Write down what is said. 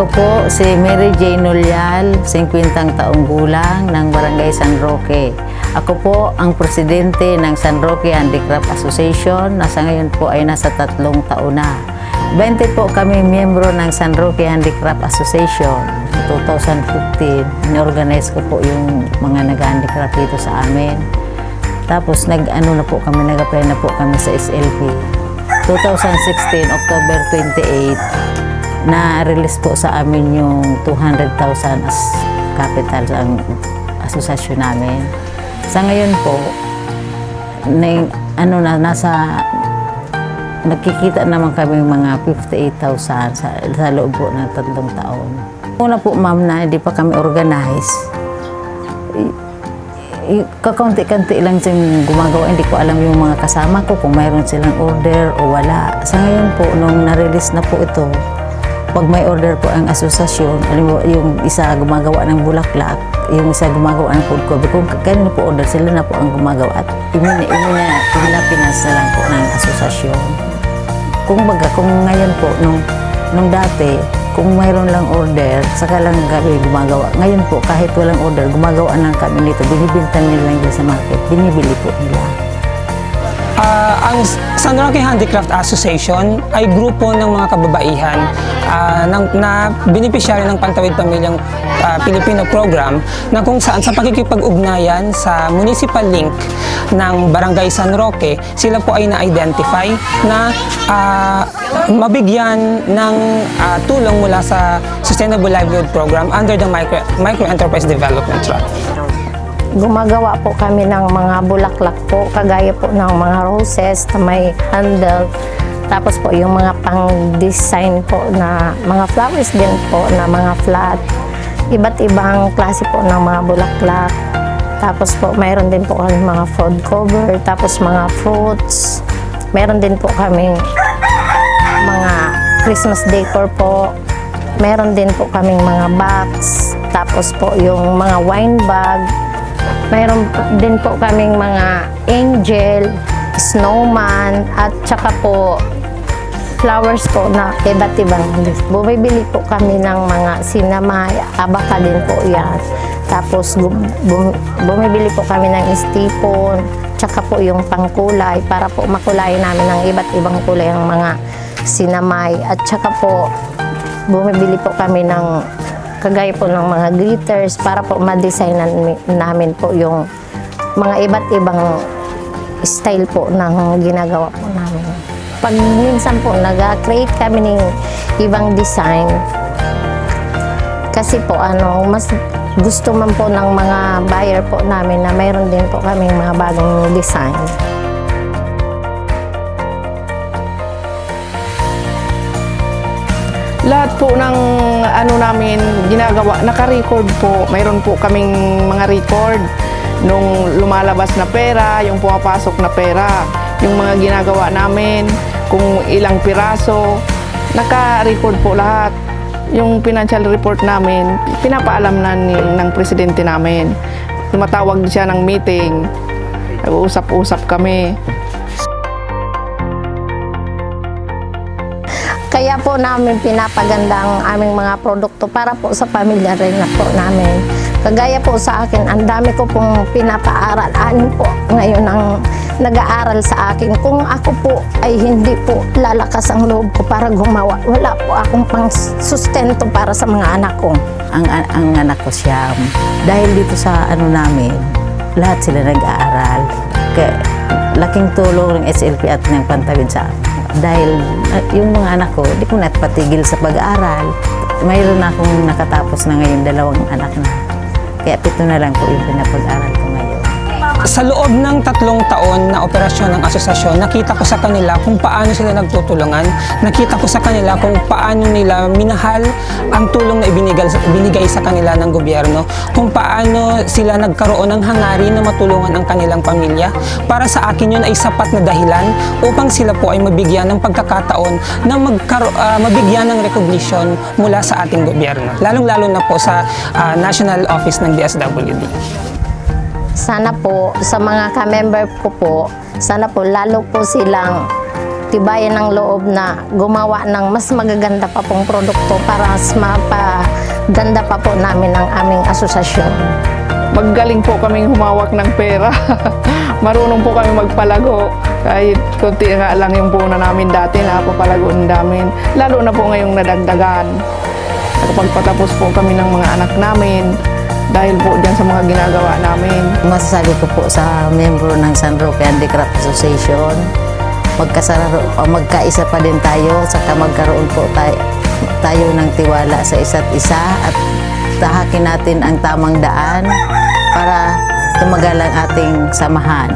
Ako po si Mary Jane Nulial, 50 taong gulang ng Barangay San Roque. Ako po ang presidente ng San Roque Handicraft Association na sa ngayon po ay nasa 3 taon na. 20 po kami miyembro ng San Roque Handicraft Association. 2015, in-organize ko po yung mga nag-handicraft dito sa amin. Tapos nag-apply na po kami sa SLP. 2016, October 28, na-release po sa amin yung 200,000 as capital ang asosasyon namin. Sa ngayon po, nakikita naman kami mga 58,000 sa loob po ng 3 taon. Una po ma'am na hindi pa kami organize, kakaunti-kanti lang siyang gumagawa. Hindi ko alam yung mga kasama ko kung mayroon silang order o wala. Sa ngayon po, nung na-release na po ito, pag may order po ang asosasyon, alam mo, yung isa gumagawa ng bulaklak, yung isa gumagawa ng food cover, kung kanino po order, sila na po ang gumagawa at pinapinas na lang po ng asosasyon. Kung ngayon po, nung dati, kung mayroon lang order, saka lang kami gumagawa. Ngayon po, kahit walang order, gumagawa lang kami nito, binibinta nila lang sa market, binibili po nila. Ang San Roque Handicraft Association ay grupo ng mga kababaihan na beneficiary ng Pantawid Pamilyang Pilipino program na kung saan sa pakikipag-ugnayan sa municipal link ng Barangay San Roque, sila po ay na-identify na mabigyan ng tulong mula sa Sustainable Livelihood Program under the Micro Enterprise Development Trust. Gumagawa po kami ng mga bulaklak po, kagaya po ng mga roses na may handle. Tapos po yung mga pang-design po na mga flowers din po na mga flat. Iba't ibang klase po ng mga bulaklak. Tapos po mayroon din po kami mga food cover, tapos mga fruits. Mayroon din po kami mga Christmas decor po. Mayroon din po kaming mga box. Tapos po yung mga wine bag. Mayroon din po kaming mga angel, snowman, at saka po flowers po na iba't ibang. Bumibili po kami ng mga sinamay, abaka din po yan. Tapos bumibili po kami ng istipon, tsaka po yung pangkulay para po makulay namin ng iba't ibang kulay ang mga sinamay. At tsaka po bumibili po kami ng kagaya po ng mga glitters para po ma-designan namin po yung mga iba't ibang style po ng ginagawa po namin. Pag minsan po nag-create kami ng ibang design, kasi po mas gusto man po ng mga buyer po namin na mayroon din po kaming mga bagong design. Lahat po ng namin ginagawa, naka-record po. Mayroon po kaming mga record nung lumalabas na pera, yung pumapasok na pera, yung mga ginagawa namin, kung ilang piraso, naka-record po lahat. Yung financial report namin, pinapaalam na ng presidente namin. Tumatawag siya ng meeting, nag-uusap-usap kami. Kaya po namin pinapaganda ang aming mga produkto para po sa pamilya rin na po namin. Kagaya po sa akin, ang dami ko pong pinapaaral. Anim po ngayon ang nag-aaral sa akin. Kung ako po ay hindi po lalakas ang loob ko para gumawa, wala po akong pang sustento para sa mga anak ko. Ang anak ko Siyam, dahil dito sa namin, lahat sila nag-aaral. Kaya laking tulong ng SLP at ng Pantawid sa akin. Dahil yung mga anak ko, di ko napatigil sa pag-aaral. Mayroon na akong nakatapos na ngayon, 2 anak na. Kaya 7 na lang po yung pinapag-aral ko ngayon. Sa loob ng 3 taon na operasyon ng asosasyon, nakita ko sa kanila kung paano sila nagtutulungan. Nakita ko sa kanila kung paano nila minahal ang tulong na ibinigay sa kanila ng gobyerno. Kung paano sila nagkaroon ng hangarin na matulungan ang kanilang pamilya. Para sa akin yun ay sapat na dahilan upang sila po ay mabigyan ng pagkakataon na mabigyan ng recognition mula sa ating gobyerno. Lalong-lalo na po sa National Office ng DSWD. Sana po sa mga ka-member ko po, sana po lalo po silang tibayan ng loob na gumawa ng mas magaganda pa pong produkto para mas mapaganda pa po namin ang aming asosasyon. Magaling po kaming humawak ng pera. Marunong po kami magpalago. Kahit kunti nga lang yung puna namin dati, napapalago namin. Lalo na po ngayong nadagdagan. Nakapagpatapos po kami ng mga anak namin dahil po dyan sa mga ginagawa namin. Masasabi ko po sa membro ng San Roque Handicraft Association, magkaisa pa din tayo, saka magkaroon po tayo ng tiwala sa isa't isa at tahakin natin ang tamang daan para tumagal ang ating samahan.